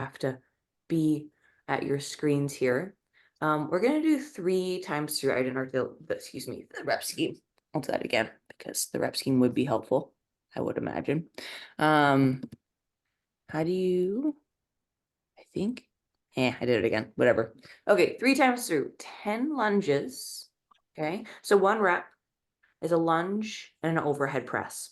have to be at your screens here. We're going to do 3 times 3. I didn't write the rep scheme. I'll do that again because the rep scheme would be helpful, I would imagine. How do you, I think, I did it again, whatever. Okay, 3 times through 10 lunges. Okay, so 1 rep is a lunge and an overhead press.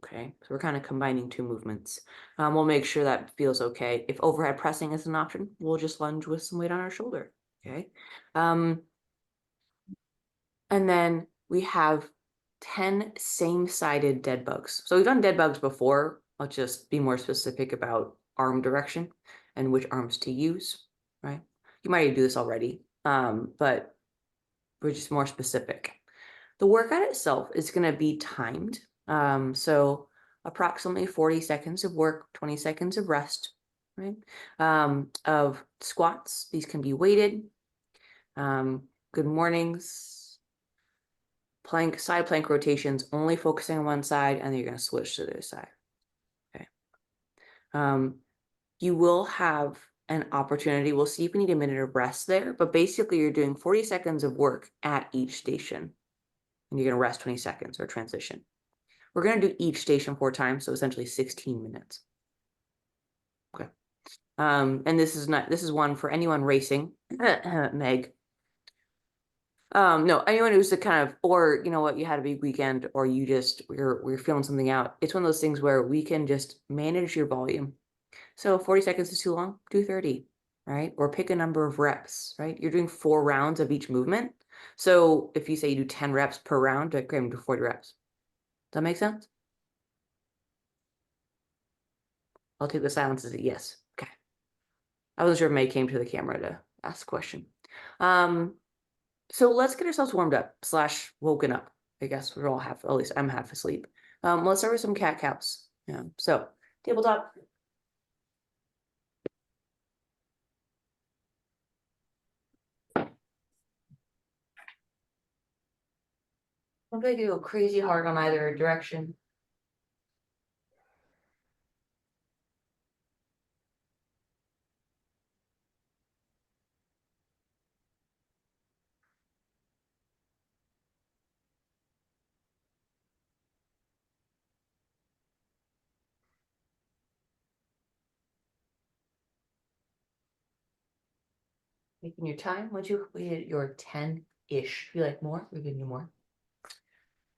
Okay, so we're kind of combining 2 movements. We'll make sure that feels okay. If overhead pressing is an option, we'll just lunge with some weight on our shoulder. Okay. And then we have 10 same-sided dead bugs. So we've done dead bugs before. Let's just be more specific about arm direction and which arms to use, right? You might do this already, but we're just more specific. The workout itself is going to be timed. So approximately 40 seconds of work, 20 seconds of rest, right? Of squats. These can be weighted. Good mornings. Plank, side plank rotations, only focusing on one side, and then you're going to switch to the other side. Okay. You will have an opportunity. We'll see if we need a minute of rest there, but basically you're doing 40 seconds of work at each station, and you're going to rest 20 seconds or transition. We're going to do each station 4 times, so essentially 16 minutes. Okay. And this is one for anyone racing, Meg. No, anyone who's the kind of, or you know what, you had a big weekend, or we're feeling something out. It's one of those things where we can just manage your volume. So 40 seconds is too long, do 30, right? Or pick a number of reps, right? You're doing 4 rounds of each movement. So if you say you do 10 reps per round, okay, do 40 reps. Does that make sense? I'll take the silence as a yes. Okay. I wasn't sure if May came to the camera to ask a question. So let's get ourselves warmed up / woken up. I guess we're all half, at least I'm half asleep. Let's start with some cat-cows. Yeah. So tabletop. I'm gonna go crazy hard on either direction. Taking your time. Once you completed your 10-ish, if you like more, we're giving you more.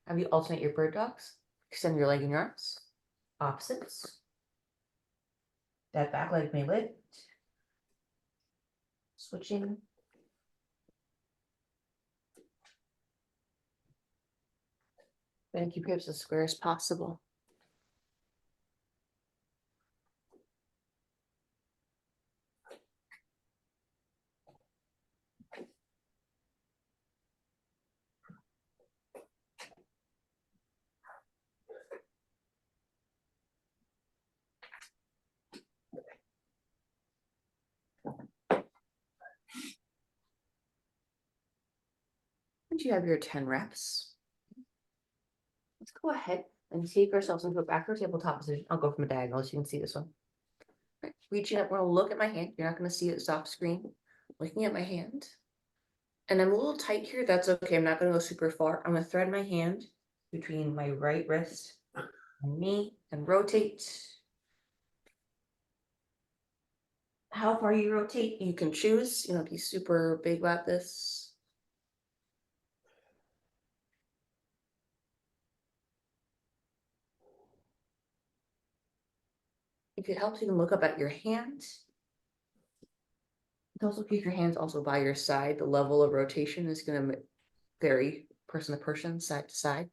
Have you alternate your bird dogs? Extend your leg and your arms. Opposites. That back leg may lift. Switching. And keep hips as square as possible. Once you have your 10 reps, let's go ahead and take ourselves into a backward tabletop position. I'll go from a diagonal so you can see this one. Right. Reaching up, we're gonna look at my hand. You're not gonna see it off screen. Looking at my hand. And I'm a little tight here. That's okay. I'm not gonna go super far. I'm gonna thread my hand between my right wrist and knee and rotate. How far you rotate, you can choose. You know, be super big about this. If it helps, you can look up at your hand. Also keep your hands also by your side. The level of rotation is going to vary person to person, side to side.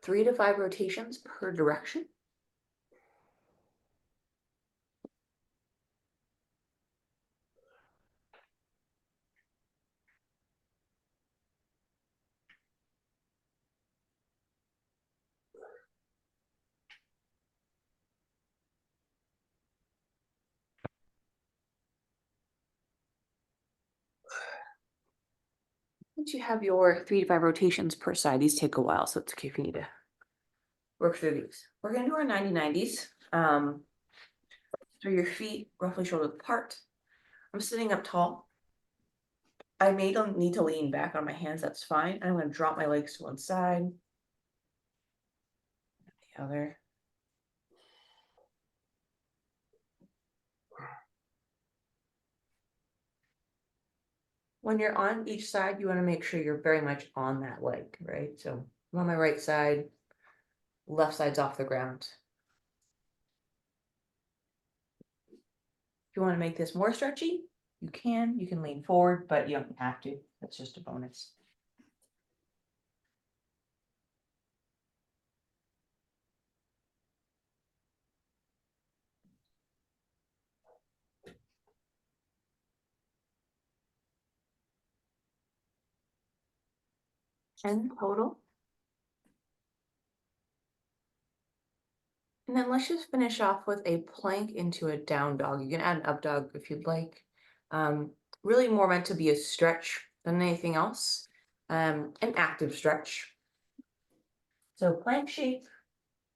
3 to 5 rotations per direction. Once you have your 3 to 5 rotations per side, these take a while, so it's okay if you need to work through these. We're going to do our 90-90s. So your feet roughly shoulder apart. I'm sitting up tall. I may need to lean back on my hands, that's fine. I'm going to drop my legs to one side. The other. When you're on each side, you want to make sure you're very much on that leg, right? So I'm on my right side, left side's off the ground. If you want to make this more stretchy, you can lean forward, but you don't have to. That's just a bonus. And total. And then let's just finish off with a plank into a down dog. You can add an up dog if you'd like. Really more meant to be a stretch than anything else. An active stretch. So plank shape,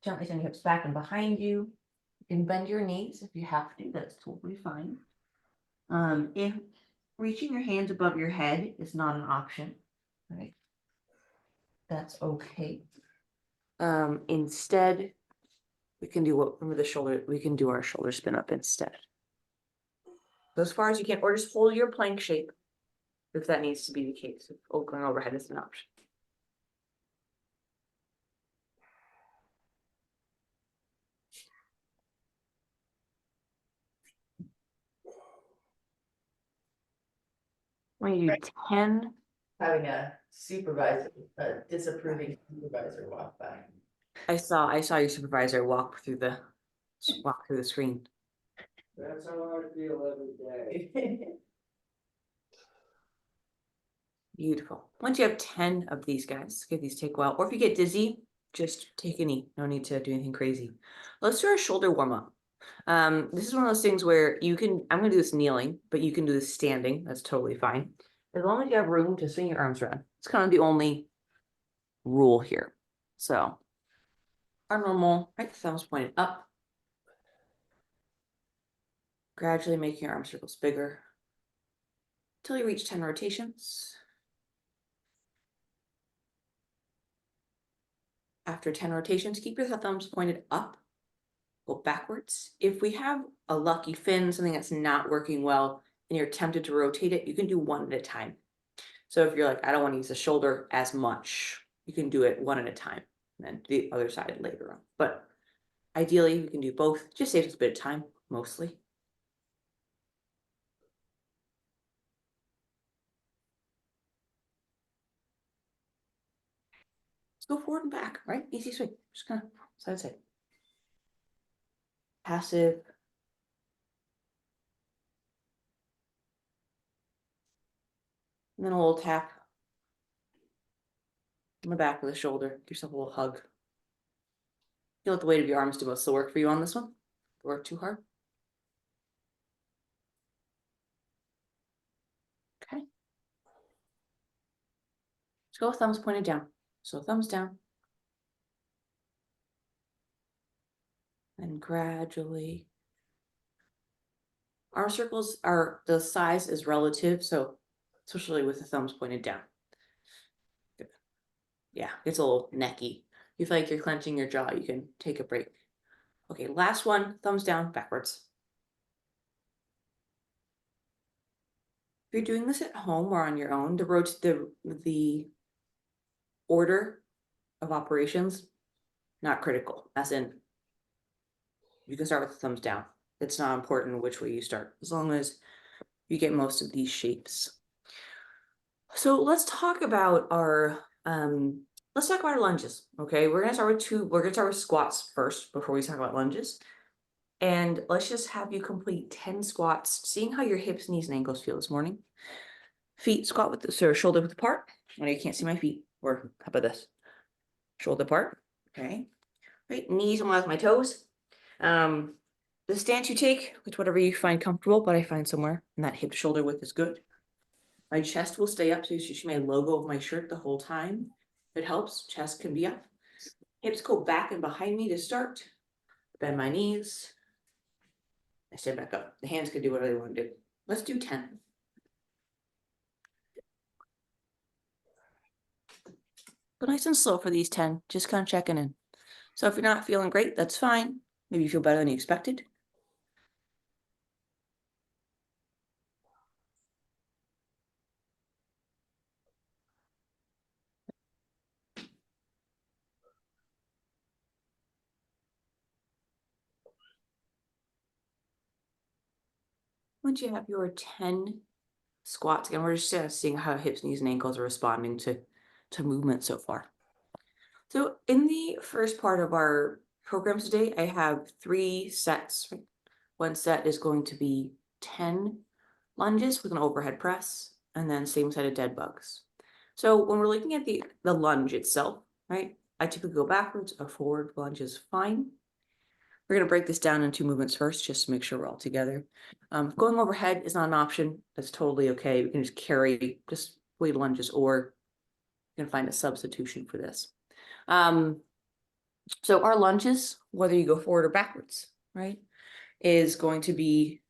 gently send your hips back and behind you. You can bend your knees if you have to, that's totally fine. If reaching your hands above your head is not an option, right? That's okay. Instead, we can do what, remember the shoulder, we can do our shoulder spin up instead. So as far as you can, or just hold your plank shape if that needs to be the case. If going overhead is an option. When you do 10, Having a supervisor, a disapproving supervisor walk by. I saw your supervisor walk through the screen. That's how I feel every day. Beautiful. Once you have 10 of these guys, give these take a while. Or if you get dizzy, just take a knee. No need to do anything crazy. Let's do our shoulder warm up. This is one of those things where you can, I'm gonna do this kneeling, but you can do this standing. That's totally fine. As long as you have room to swing your arms around. It's kind of the only rule here. So our normal, right, thumbs pointed up. Gradually making your arm circles bigger until you reach 10 rotations. After 10 rotations, keep your thumbs pointed up, go backwards. If we have a lucky fin, something that's not working well, and you're tempted to rotate it, you can do one at a time. So if you're like, I don't want to use the shoulder as much, you can do it one at a time, and then the other side later on. But ideally, we can do both. Just saves us a bit of time, mostly. Let's go forward and back, right? Easy swing. Just kind of side to side. Passive. And then a little tap on the back of the shoulder. Give yourself a little hug. You let the weight of your arms do most of the work for you on this one. Don't work too hard. Okay. Let's go with thumbs pointed down. So thumbs down. And gradually. Arm circles are, the size is relative, so especially with the thumbs pointed down. Good. Yeah, it's a little necky. You feel like you're clenching your jaw, you can take a break. Okay, last one, thumbs down, backwards. If you're doing this at home or on your own, the order of operations, not critical, as in you can start with the thumbs down. It's not important which way you start, as long as you get most of these shapes. So let's talk about our lunges. Okay, we're gonna start with squats first before we talk about lunges. And let's just have you complete 10 squats, seeing how your hips, knees, and ankles feel this morning. Feet squat with shoulder width apart. I know you can't see my feet, or how about this? Shoulder apart. Okay. Right, knees in line with my toes. The stance you take, with whatever you find comfortable, but I find somewhere, and that hip to shoulder width is good. My chest will stay up, so you should see my logo of my shirt the whole time. If it helps, chest can be up. Hips go back and behind me to start. Bend my knees. I stand back up. The hands can do whatever they want to do. Let's do 10. Go nice and slow for these 10, just kind of checking in. So if you're not feeling great, that's fine. Maybe you feel better than you expected. Once you have your 10 squats, again, we're just seeing how hips, knees, and ankles are responding to movement so far. So in the first part of our program today, I have 3 sets. One set is going to be 10 lunges with an overhead press, and then same set of dead bugs. So when we're looking at the lunge itself, right, I typically go backwards. A forward lunge is fine. We're going to break this down in 2 movements first, just to make sure we're all together. Going overhead is not an option. That's totally okay. We can just carry just weight lunges, or you can find a substitution for this. So our lunges, whether you go forward or backwards, right, is going to be,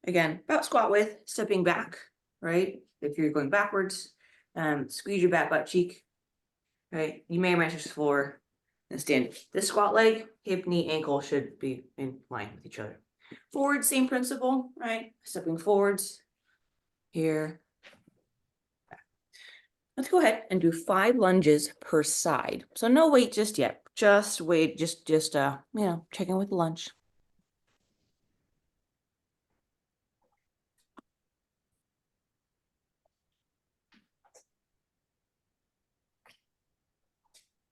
again, about squat width, stepping back, right? If you're going backwards, squeeze your back butt cheek, right? You may match the floor and stand. This squat leg, hip, knee, ankle should be in line with each other. Forward, same principle, right? Stepping forwards here. Let's go ahead and do 5 lunges per side. So no weight just yet. Just wait, just checking with the lunge.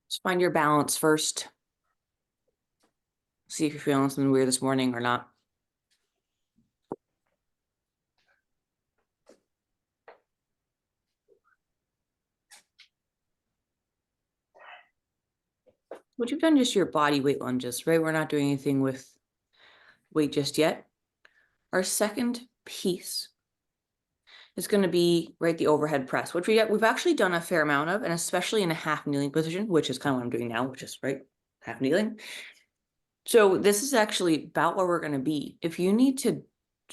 Just find your balance first. See if you're feeling something weird this morning or not. What you've done just your body weight lunges, right? We're not doing anything with weight just yet. Our second piece is going to be, right, the overhead press, which we've actually done a fair amount of, and especially in a half kneeling position, which is kind of what I'm doing now, which is, right, half kneeling. So this is actually about where we're going to be. If you need to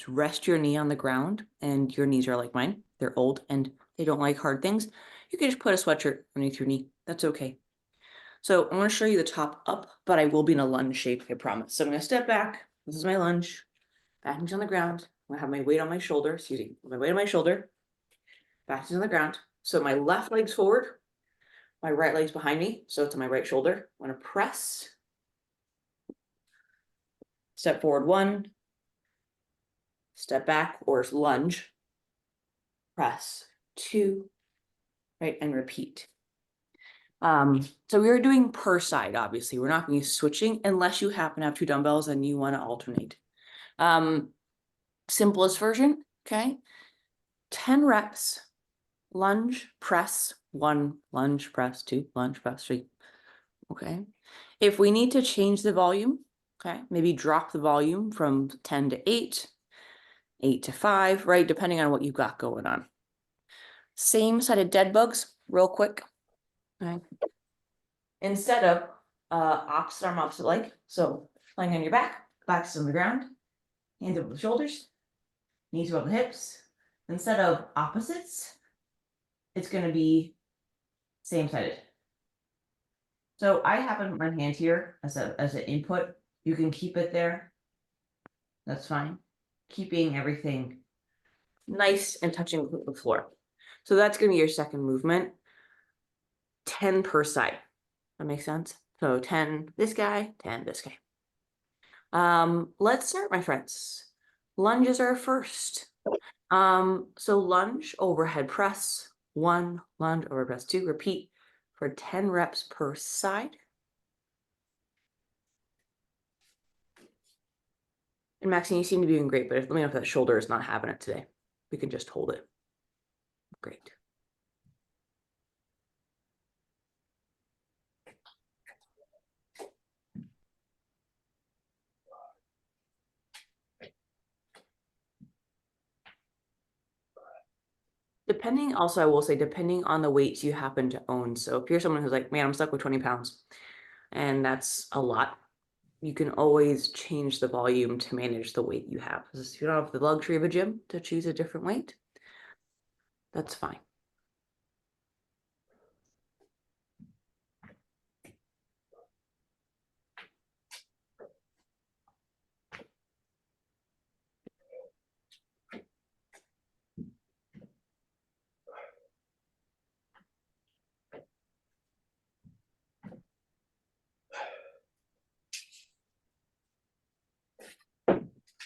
rest your knee on the ground, and your knees are like mine, they're old and they don't like hard things, you can just put a sweatshirt underneath your knee. That's okay. So I'm going to show you the top up, but I will be in a lunge shape, I promise. So I'm going to step back. This is my lunge. Back knees on the ground. I'm going to have my weight on my shoulder. Excuse me. My weight on my shoulder. Back knees on the ground. So my left leg's forward. My right leg's behind me. So it's on my right shoulder. I'm going to press. Step forward 1. Step back, or lunge. Press 2. Right, and repeat. So we are doing per side, obviously. We're not going to be switching unless you happen to have 2 dumbbells and you want to alternate. Simplest version, okay? 10 reps, lunge, press 1, lunge, press 2, lunge, press 3, okay? If we need to change the volume, okay, maybe drop the volume from 10 to 8, 8 to 5, right? Depending on what you've got going on. Same set of dead bugs, real quick, okay? Instead of opposite arm, opposite leg. So lying on your back, back's on the ground, hands over the shoulders, knees above the hips. Instead of opposites, it's going to be same-sided. So I happen my hand here as an input. You can keep it there. That's fine. Keeping everything nice and touching the floor. So that's going to be your second movement. 10 per side. That makes sense? So 10 this guy, 10 this guy. Let's start, my friends. Lunges are first. So lunge, overhead press 1, lunge, overhead press 2, repeat for 10 reps per side. And Maxine, you seem to be doing great, but let me know if that shoulder is not having it today. We can just hold it. Great. Depending, also, I will say, depending on the weights you happen to own. So if you're someone who's like, man, I'm stuck with 20 pounds, and that's a lot, you can always change the volume to manage the weight you have. If you don't have the luxury of a gym to choose a different weight, that's fine.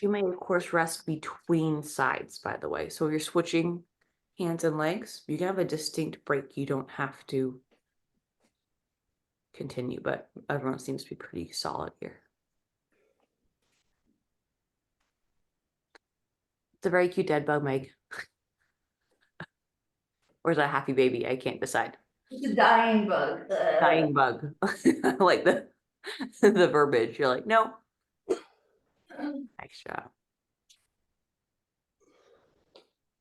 You may, of course, rest between sides, by the way. So if you're switching hands and legs, you can have a distinct break. You don't have to continue, but everyone seems to be pretty solid here. It's a very cute dead bug, Meg. Or is that a happy baby? I can't decide. It's a dying bug. Dying bug. I like the the verbiage. You're like, no. Nice job.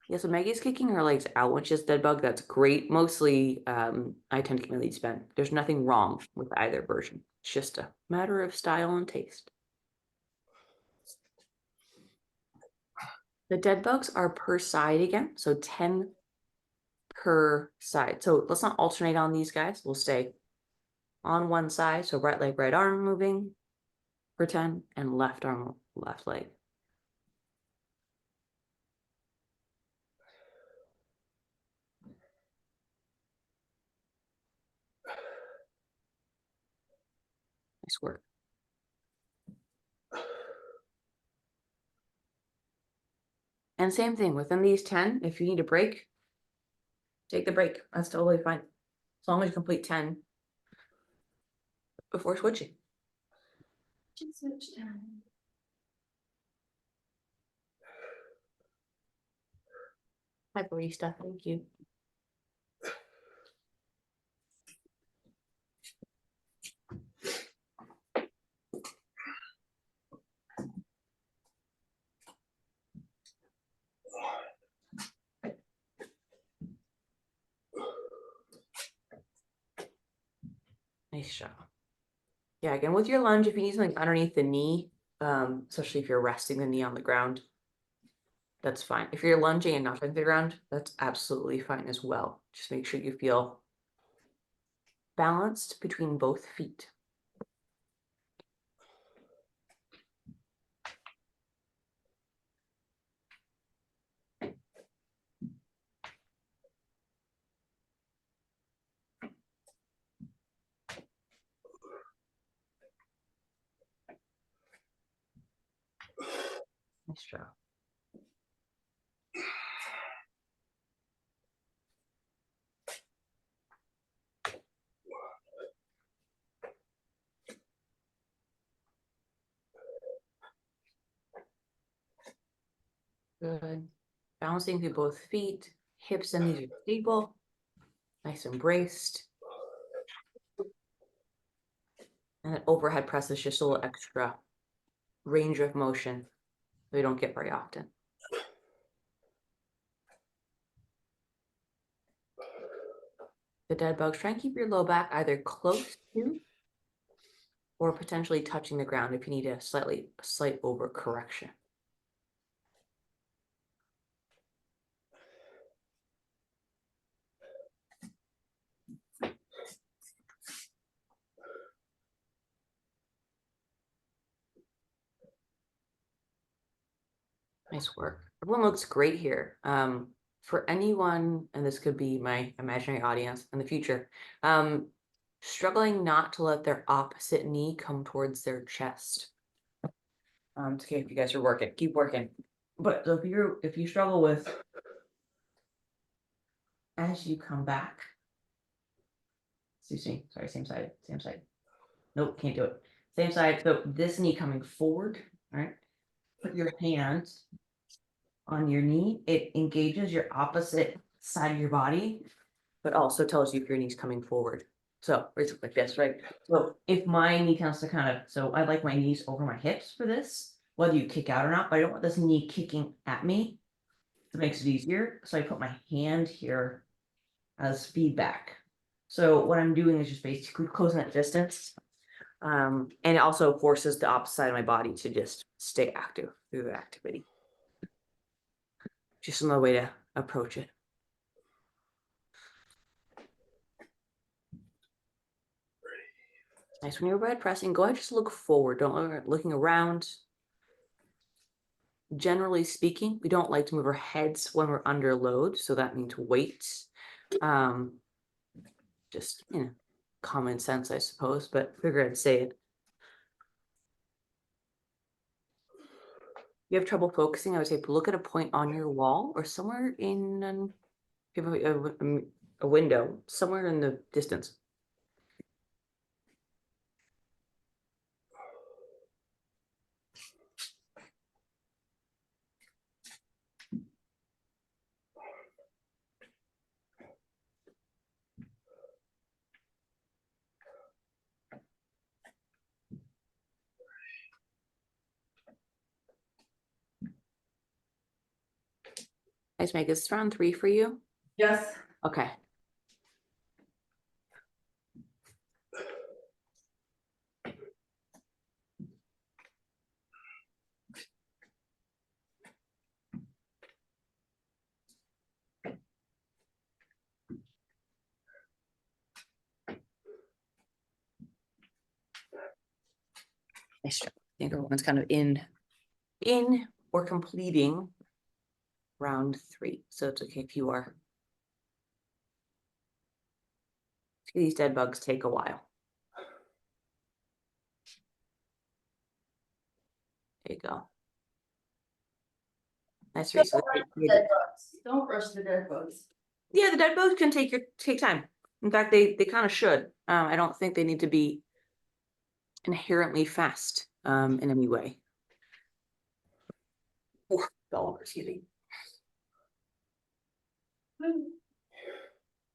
Yeah, so Maggie's kicking her legs out when she has dead bug. That's great. Mostly, I tend to keep my leads bent. There's nothing wrong with either version. It's just a matter of style and taste. The dead bugs are per side again, so 10 per side. So let's not alternate on these guys. We'll stay on one side. So right leg, right arm moving for 10, and left arm, left leg. Nice work. And same thing within these 10, if you need a break, take the break. That's totally fine. As long as you complete 10 before switching. Just switch down. Hi, barista. Thank you. Nice job. Yeah, again, with your lunge, if you need something underneath the knee, especially if you're resting the knee on the ground, that's fine. If you're lunging and not touching the ground, that's absolutely fine as well. Just make sure you feel balanced between both feet. Nice job. Good. Balancing through both feet, hips and knees are stable, nice and braced. And an overhead press is just a little extra range of motion that we don't get very often. The dead bugs, try and keep your low back either close to or potentially touching the ground if you need a slight overcorrection. Nice work. Everyone looks great here. For anyone, and this could be my imaginary audience in the future, struggling not to let their opposite knee come towards their chest. It's okay if you guys are working, keep working. But so if you struggle with as you come back, excuse me, sorry, same side. Nope, can't do it. Same side. So this knee coming forward, all right? Put your hand on your knee. It engages your opposite side of your body, but also tells you if your knee's coming forward. So it's like this, right? So if my knee comes to so I like my knees over my hips for this, whether you kick out or not, but I don't want this knee kicking at me. It makes it easier. So I put my hand here as feedback. So what I'm doing is just basically closing that distance. And it also forces the opposite side of my body to just stay active through the activity. Just another way to approach it. Nice. When you're red pressing, go ahead, just look forward. Don't look looking around. Generally speaking, we don't like to move our heads when we're under load, so that means weights. Just, you know, common sense, I suppose, but figure I'd say it. You have trouble focusing, I would say look at a point on your wall or somewhere in give a window, somewhere in the distance. Nice, Meg. Is this round 3 for you? Yes. Okay. Nice job. I think everyone's kind of in or completing round 3. So it's okay if you are. These dead bugs take a while. There you go. Nice. So Don't rush the dead bugs. yeah, the dead bugs can take time. In fact, they kind of should. I don't think they need to be inherently fast in any way. Oh, fell over, excuse me.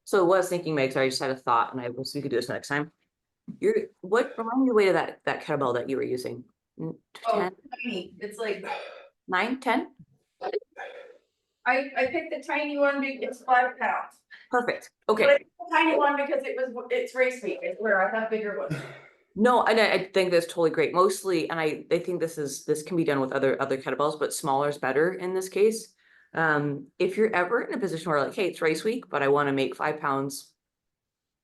So what I was thinking, Meg, sorry, I just had a thought, and so we could do this next time. Remind me the weight of that kettlebell that you were using? 10? Oh, tiny. It's like 9, 10? I picked the tiny one because it's 5 pounds. Perfect. But Okay. I picked the tiny one because it's race week. It's where I have bigger ones. No, and I think that's totally great. Mostly, and I think this can be done with other kettlebells, but smaller is better in this case. If you're ever in a position where like, hey, it's race week, but I want to make 5 pounds,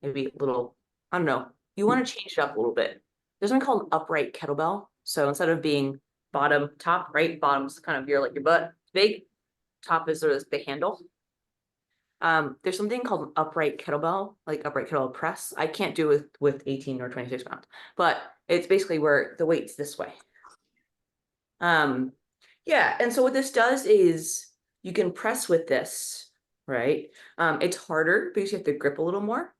maybe a little, I don't know, you want to change it up a little bit. There's something called an upright kettlebell. So instead of being bottom, top, right, bottom's kind of your butt, big, top is sort of the handle. There's something called an upright kettlebell, like upright kettlebell press. I can't do it with 18 or 26 pounds, but it's basically where the weight's this way. Yeah, and so what this does is you can press with this, right? It's harder because you have to grip a little more,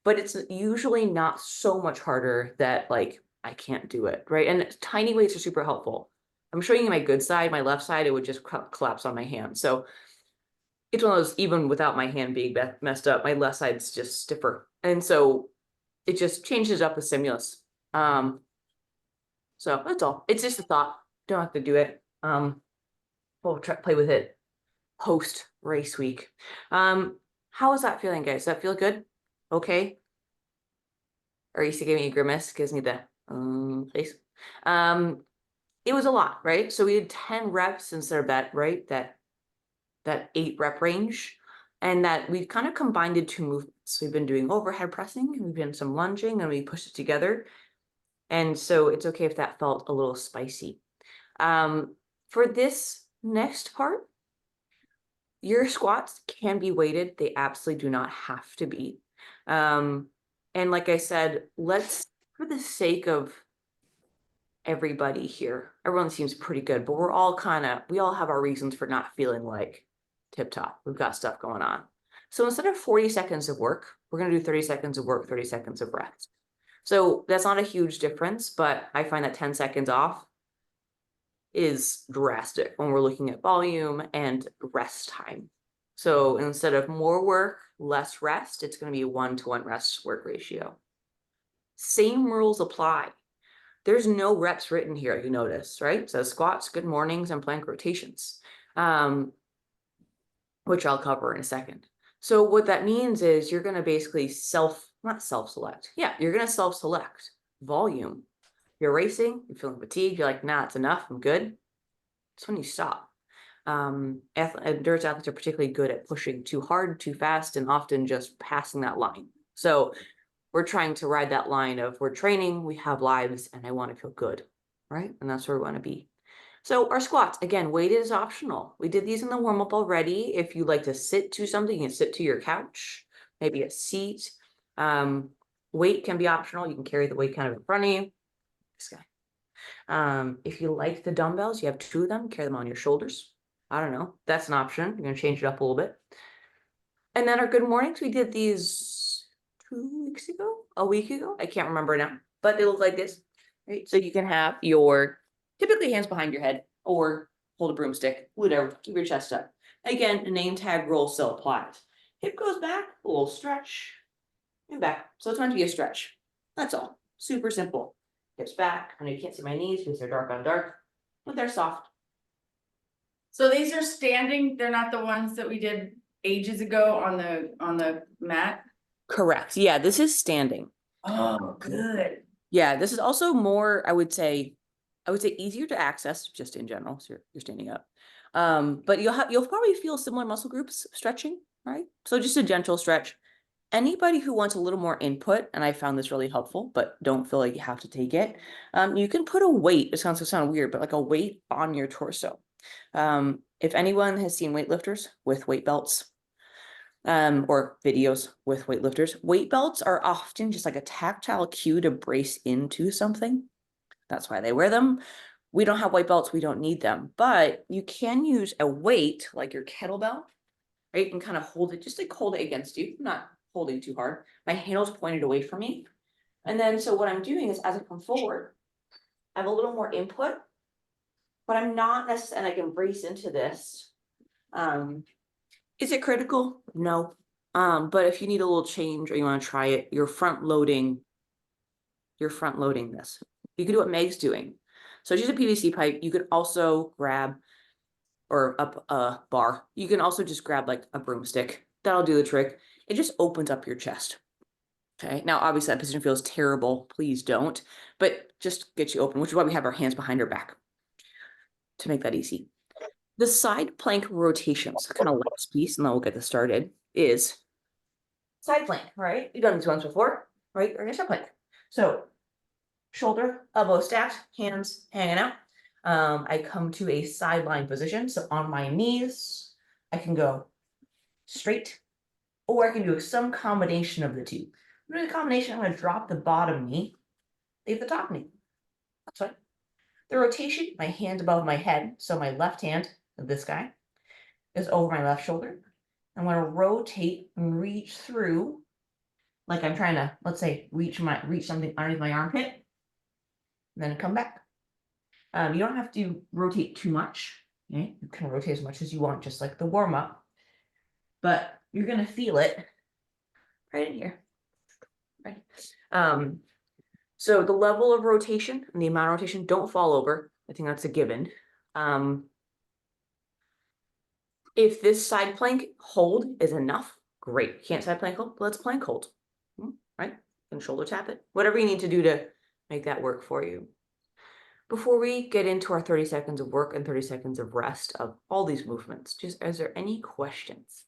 but it's usually not so much harder that like I can't do it, right? And tiny weights are super helpful. I'm showing you my good side, my left side, it would just collapse on my hand. So it's one of those, even without my hand being messed up, my left side's just stiffer. And so it just changes up the stimulus. So that's all. It's just a thought. Don't have to do it. We'll play with it post race week. How is that feeling, guys? Does that feel good? Okay. Or you still giving me a grimace because I need the face. It was a lot, right? So we did 10 reps instead of that, right? That 8 rep range, and that we've kind of combined the 2 movements. We've been doing overhead pressing, and we've been some lunging, and we pushed it together. And so it's okay if that felt a little spicy. For this next part, your squats can be weighted. They absolutely do not have to be. And like I said, let's, for the sake of everybody here, everyone seems pretty good, but we all have our reasons for not feeling like tip top. We've got stuff going on. So instead of 40 seconds of work, we're going to do 30 seconds of work, 30 seconds of rest. So that's not a huge difference, but I find that 10 seconds off is drastic when we're looking at volume and rest time. So instead of more work, less rest, it's going to be a 1-to-1 rest work ratio. Same rules apply. There's no reps written here, you notice, right? So squats, good mornings, and plank rotations, which I'll cover in a second. So what that means is you're going to basically not self-select. Yeah, you're going to self-select. volume. You're racing, you're feeling fatigued, you're like, nah, it's enough, I'm good. It's when you stop. Endurance athletes are particularly good at pushing too hard, too fast, and often just passing that line. So we're trying to ride that line of we're training, we have lives, and I want to feel good, right? And that's where we want to be. So our squats, again, weight is optional. We did these in the warm-up already. If you like to sit to something, you can sit to your couch, maybe a seat. Weight can be optional. You can carry the weight kind of in front of you. This guy. If you like the dumbbells, you have 2 of them, carry them on your shoulders. I don't know. That's an option. You're going to change it up a little bit. And then our good mornings, we did these 2 weeks ago, a week ago. I can't remember now, but they look like this, right? So you can have your typically hands behind your head or hold a broomstick, whatever, keep your chest up. Again, a name tag roll still applies. Hip goes back, a little stretch, and back. So it's meant to be a stretch. That's all. Super simple. Hips back. I know you can't see my knees because they're dark on dark, but they're soft. So these are standing, they're not the ones that we did ages ago on the mat? Correct. Yeah, this is standing. Oh, good. Yeah, this is also more, I would say easier to access just in general. So you're standing up. But you'll probably feel similar muscle groups stretching, right? So just a gentle stretch. Anybody who wants a little more input, and I found this really helpful, but don't feel like you have to take it. You can put a weight, it sound weird, but like a weight on your torso. If anyone has seen weightlifters with weight belts, or videos with weightlifters, weight belts are often just like a tactile cue to brace into something. That's why they wear them. We don't have weight belts, we don't need them, but you can use a weight like your kettlebell, right? You can kind of hold it, just like hold it against you, not holding too hard. My handle's pointed away from me. And then, so what I'm doing is as I come forward, I have a little more input, but I'm not necessarily, and I can brace into this. Is it critical? No. But if you need a little change or you want to try it, you're front loading this. You can do what Meg's doing. So she's a PVC pipe. You could also grab or up a bar. You can also just grab like a broomstick. That'll do the trick. It just opens up your chest. Okay. Now, obviously that position feels terrible. Please don't, but just get you open, which is why we have our hands behind our back to make that easy. The side plank rotations, kind of last piece, and then we'll get this started, is side plank, right? You've done these ones before, right? Or your side plank. So shoulder, elbow stacked, hands hanging out. I come to a sideline position. So on my knees, I can go straight, or I can do some combination of the two. I'm doing a combination. I'm going to drop the bottom knee, leave the top knee. That's fine. The rotation, my hand above my head. So my left hand, this guy, is over my left shoulder. I'm going to rotate and reach through, like I'm trying to, let's say, reach something underneath my armpit, and then come back. You don't have to rotate too much. Okay? You can rotate as much as you want, just like the warm up, but you're gonna feel it right in here. Right. So the level of rotation and the amount of rotation, don't fall over. I think that's a given. If this side plank hold is enough, great. Can't side plank hold? Let's plank hold. Right? And shoulder tap it. Whatever you need to do to make that work for you. Before we get into our 30 seconds of work and 30 seconds of rest of all these movements, just is there any questions?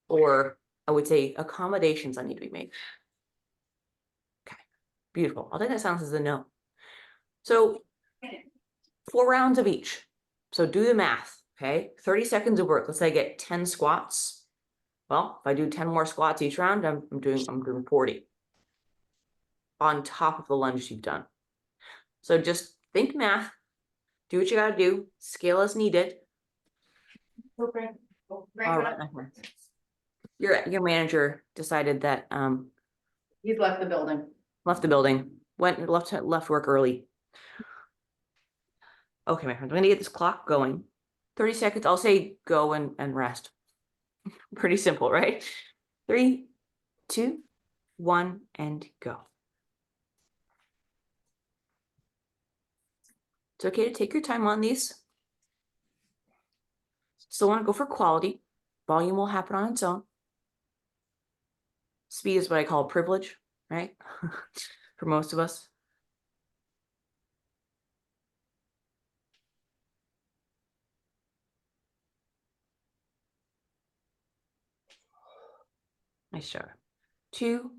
Or I would say accommodations that need to be made. Okay, beautiful. I'll take that silence as a no. So 4 rounds of each. So do the math, okay? 30 seconds of work. Let's say I get 10 squats. Well, if I do 10 more squats each round, I'm doing 40 on top of the lunges you've done. So just think math, do what you gotta do, scale as needed. Okay. All right. Your manager decided that He's left the building. left work early. Okay, my friends, I'm gonna get this clock going. 30 seconds. I'll say go and rest. Pretty simple, right? 3, 2, 1, and go. It's okay to take your time on these. Still want to go for quality. Volume will happen on its own. Speed is what I call privilege, right? for most of us. Nice job. 2,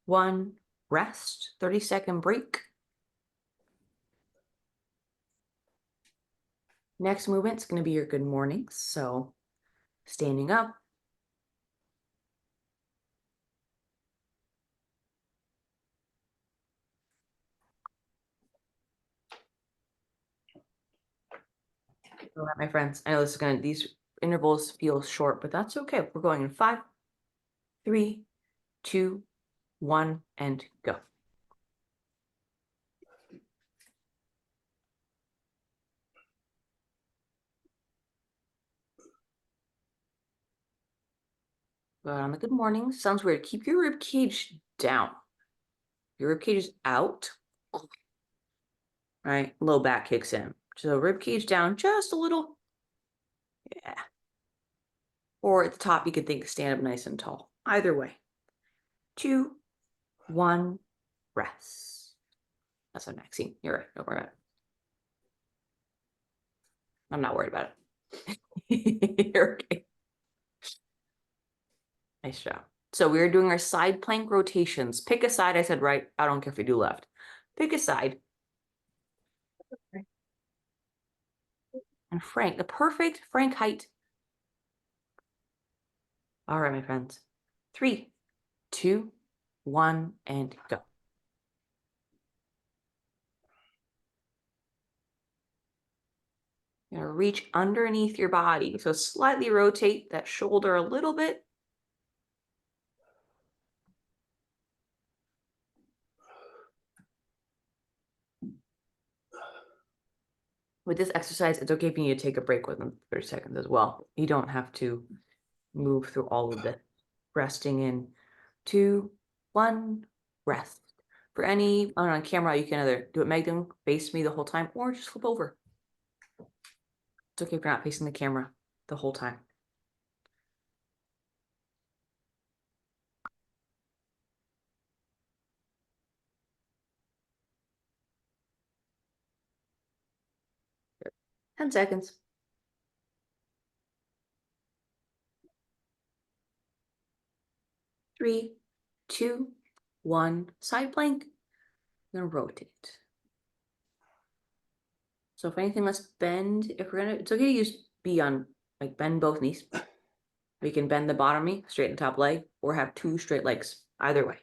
1, rest, 30-second break. Next movement is going to be your good mornings. So standing up. All right, my friends, I know this is going to, these intervals feel short, but that's okay. We're going in 5, 3, 2, 1, and go. But on the good morning, sounds weird. Keep your rib cage down. Your rib cage is out. Right, low back kicks in. So rib cage down just a little. Yeah. Or at the top, you could think stand up nice and tall. Either way. 2, 1, rest. That's what Maxine. You're right. Don't worry about it. I'm not worried about it. You're okay. Nice job. So we're doing our side plank rotations. Pick a side. I said right. I don't care if you do left. Pick a side. And Frank, the perfect Frank height. All right, my friends. 3, 2, 1, and go. You're gonna reach underneath your body. So slightly rotate that shoulder a little bit. With this exercise, it's okay if you need to take a break within 30 seconds as well. You don't have to move through all of it. Resting in 2, 1, rest. For any on camera, you can either do it Magdalene, face me the whole time, or just flip over. It's okay if you're not facing the camera the whole time. Good. 10 seconds. 3, 2, 1, side plank. I'm gonna rotate. So if anything, let's bend. If we're gonna, it's okay to use be on, like bend both knees. We can bend the bottom knee, straighten the top leg, or have 2 straight legs. Either way.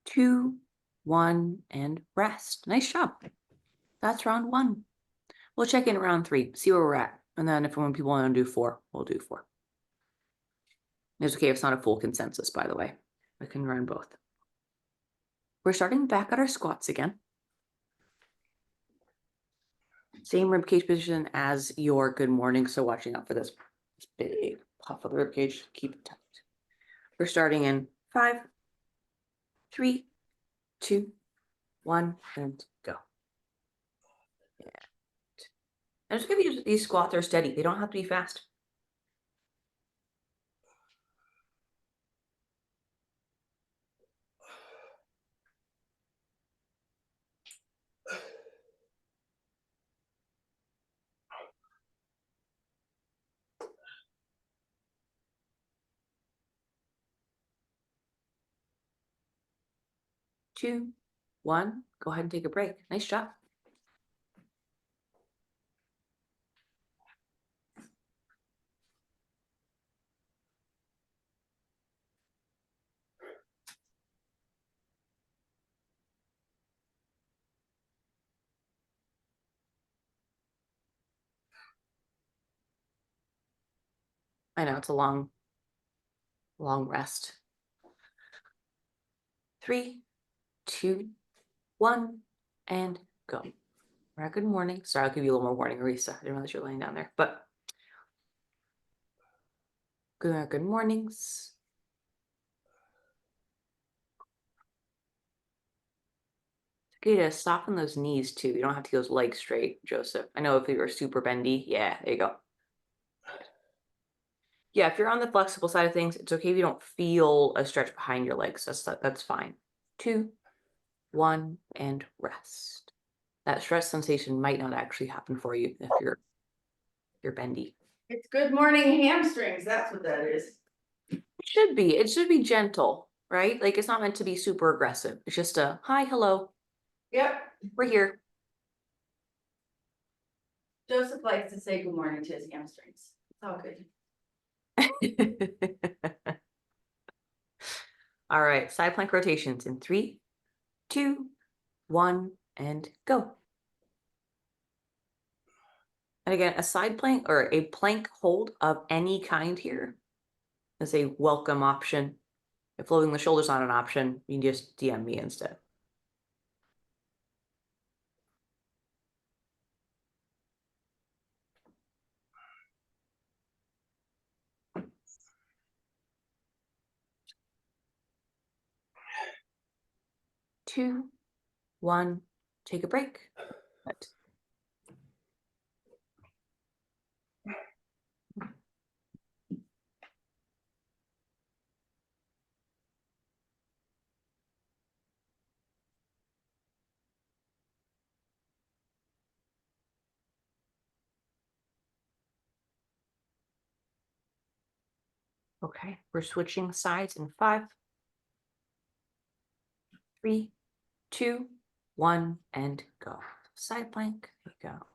Two, 1, and rest. Nice job. That's round 1. We'll check in round 3, see where we're at. And then if when people want to do 4, we'll do 4. It's okay if it's not a full consensus, by the way. We can run both. We're starting back at our squats again. Same ribcage position as your good morning. So watching out for this big puff of the ribcage. Keep it tight. We're starting in 5, 3, 2, 1, and go. Yeah. And just give you these squats are steady. They don't have to be fast. Two, 1, go ahead and take a break. Nice job. I know it's a long rest. 3, 2, 1, and go. All right, good morning. Sorry, I'll give you a little more warning, Arisa. I didn't realize you're laying down there, but good mornings. Good to soften those knees too. You don't have to go legs straight, Joseph. I know if you were super bendy, yeah, there you go. Yeah, if you're on the flexible side of things, it's okay if you don't feel a stretch behind your legs. That's fine. 2, 1, and rest. That stretch sensation might not actually happen for you if you're bendy. It's good morning hamstrings, that's what that is. It should be gentle, right? Like it's not meant to be super aggressive. It's just a hi, hello, Yep, we're here. Joseph likes to say good morning to his hamstrings. It's all good. All right, side plank rotations in 3, 2, 1, and go. And again, a side plank or a plank hold of any kind here is a welcome option. If floating the shoulders not an option, you can just DM me instead. Two, one, take a break. Good. Okay, we're switching sides in 5, 3, 2, 1, and go. Side plank, there you go.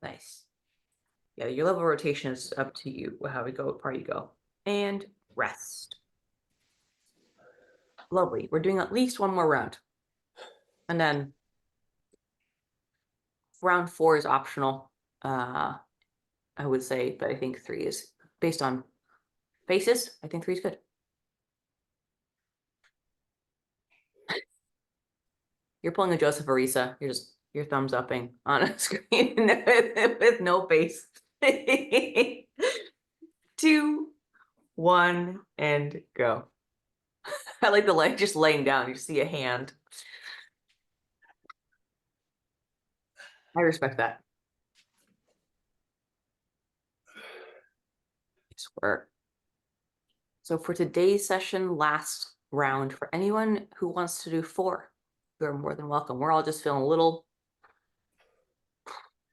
Nice. Yeah, your level of rotation is up to you, how we go, what part you go. And rest. Lovely. We're doing at least one more round. And then round 4 is optional. I would say, but I think 3 is based on faces. I think 3 is good. You're pulling a Joseph Arisa. You're thumbs upping on a screen with no face. 2, 1, and go. I like the leg just laying down. You see a hand. I respect that. I swear. So for today's session, last round, for anyone who wants to do 4, you're more than welcome. We're all just feeling a little,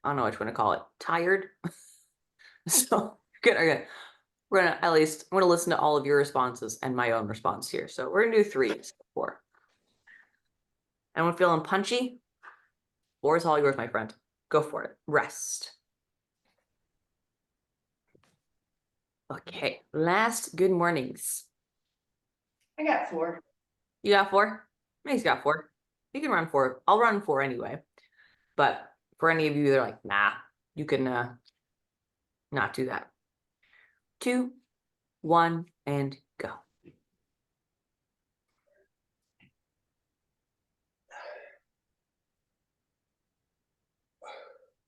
I don't know what you want to call it, tired. So good. Okay. We're gonna listen to all of your responses and my own response here. So we're gonna do 3, 4. Anyone feeling punchy? 4 is all yours, my friend. Go for it. Rest. Okay. Last good mornings. I got 4. You got 4? He's got 4. You can run 4. I'll run 4 anyway. But for any of you that are like, nah, you can not do that. 2, 1, and go.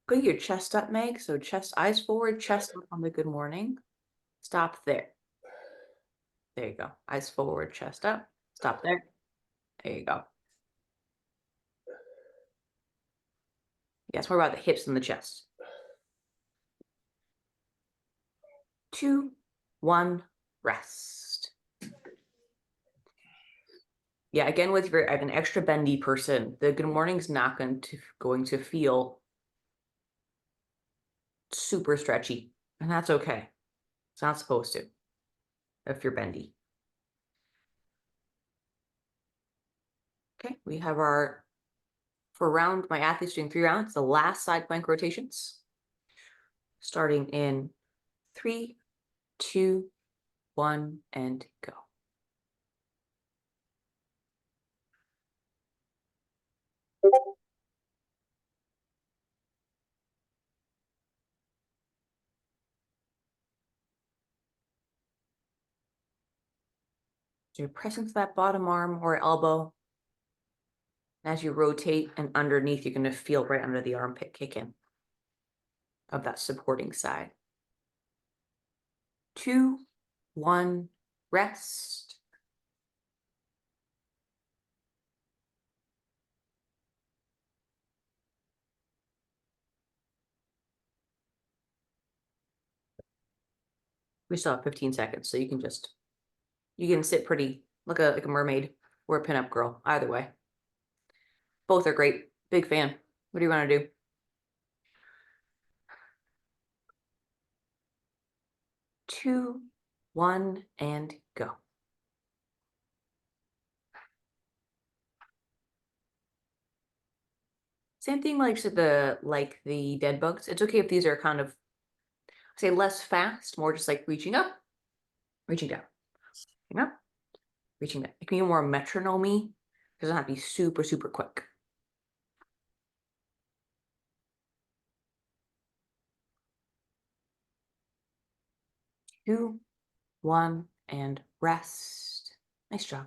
Put your chest up, Meg. So chest, eyes forward, chest up on the good morning. Stop there. There you go. Eyes forward, chest up. Stop there. There you go. Yes, more about the hips and the chest. 2, 1, rest. Yeah, again, with your an extra bendy person, the good morning's not going to feel super stretchy, and that's okay. It's not supposed to if you're bendy. Okay, we have our, for round, my athletes doing 3 rounds, the last side plank rotations. Starting in 3, 2, 1, and go. So you're pressing to that bottom arm or elbow. As you rotate and underneath, you're going to feel right under the armpit kick in of that supporting side. 2, 1, rest. We still have 15 seconds, so you can sit pretty, look like a mermaid or a pinup girl, either way. Both are great. Big fan. What do you want to do? 2, 1, and go. Same thing like the dead bugs. It's okay if these are kind of, say, less fast, more just like reaching up, reaching down, reaching up, reaching down. It can be more metronome-y. It doesn't have to be super, super quick. 2, 1, and rest. Nice job.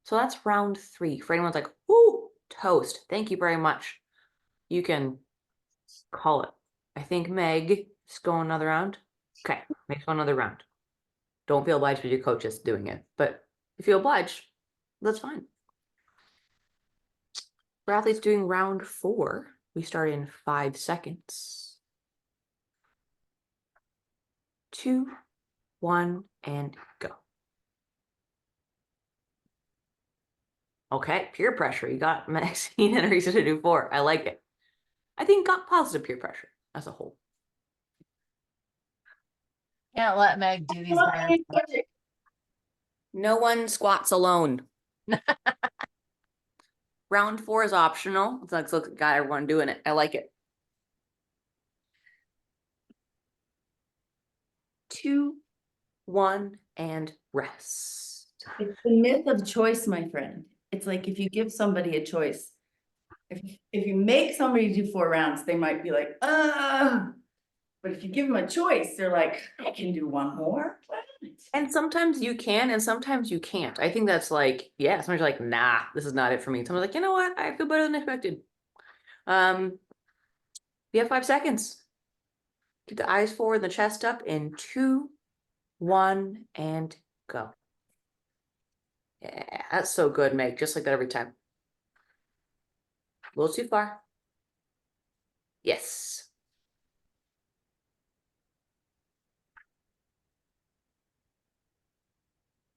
So that's round 3. For anyone's like, "Ooh, toast." Thank you very much. You can call it. I think Meg is going another round. Okay, Meg's going another round. Don't feel obliged with your coach is doing it, but if you feel obliged, that's fine. For athletes doing round 4, we start in 5 seconds. 2, 1, and go. Okay, peer pressure. You got Maxine and Risa to do 4. I like it. I think got positive peer pressure as a whole. Can't let Meg do these by herself. No one squats alone. Round 4 is optional. It's like got everyone doing it. I like it. 2, 1, and rest. It's the myth of choice, my friend. It's like if you give somebody a choice, if you make somebody do 4 rounds, they might be like, but if you give them a choice, they're like, I can do 1 more. And sometimes you can, and sometimes you can't. I think that's like, yeah, sometimes you're like, nah, this is not it for me. Someone's like, you know what? I feel better than expected. We have 5 seconds. Keep the eyes forward, the chest up in 2, 1, and go. Yeah, that's so good, Meg. Just like that every time. A little too far. Yes.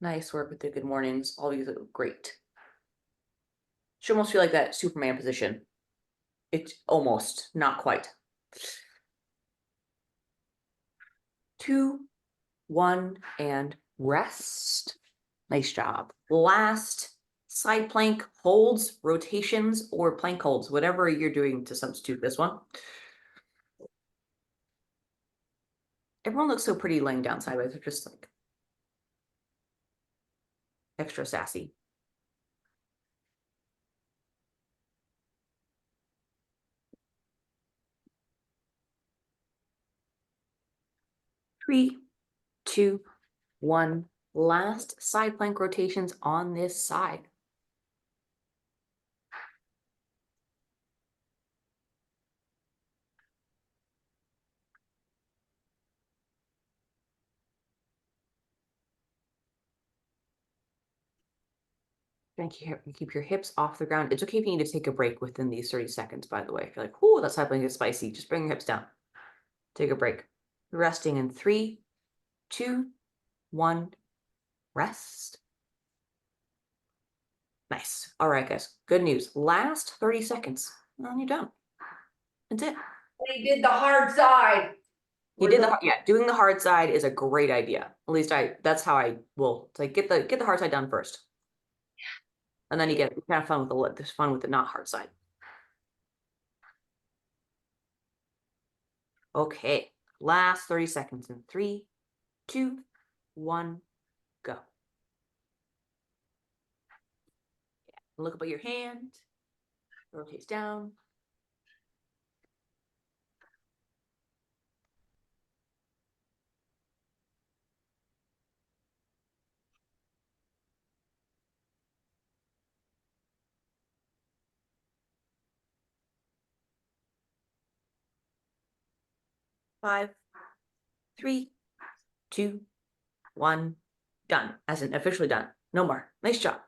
Nice work with the good mornings. All of you look great. Should almost feel like that Superman position. It's almost, not quite. 2, 1, and rest. Nice job. Last side plank holds, rotations, or plank holds, whatever you're doing to substitute this one. Everyone looks so pretty laying down sideways. They're just like extra sassy. Three, 2, 1. Last side plank rotations on this side. Keep your hips off the ground. It's okay if you need to take a break within these 30 seconds, by the way. If you're like, "Ooh, that side plank is spicy," just bring your hips down. Take a break. Resting in 3, 2, 1. Rest. Nice. All right, guys. Good news. Last 30 seconds. And then you're done. That's it. They did the hard side. You did yeah, doing the hard side is a great idea. At least that's how I will. It's like get the hard side done first. And then you get kind of fun with there's fun with the not hard side. Okay. Last 30 seconds in 3, 2, 1, go. Look up at your hand. Rotates down. 5, 3, 2, 1, done. As in officially done. No more. Nice job.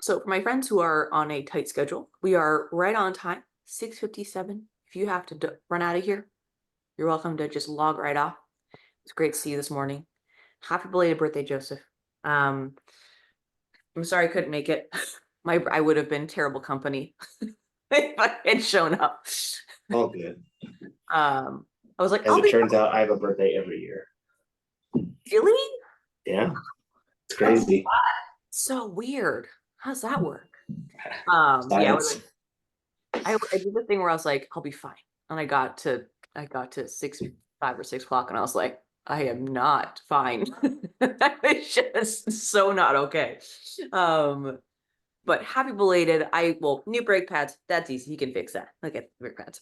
So for my friends who are on a tight schedule, we are right on time, 6:57. If you have to run out of here, you're welcome to just log right off. It's great to see you this morning. Happy belated birthday, Joseph. I'm sorry I couldn't make it. I would have been terrible company if I had shown up. All good. I was like, As I'll it be turns out, I have a birthday every year. really Yeah, it's crazy. so weird. How's that work? Science. I did the thing where I was like, I'll be fine. And I got to 5 or 6 o'clock and I was like, I am not fine. It's just so not okay. But happy belated. New brake pads. That's easy. You can fix that. Look at brake pads.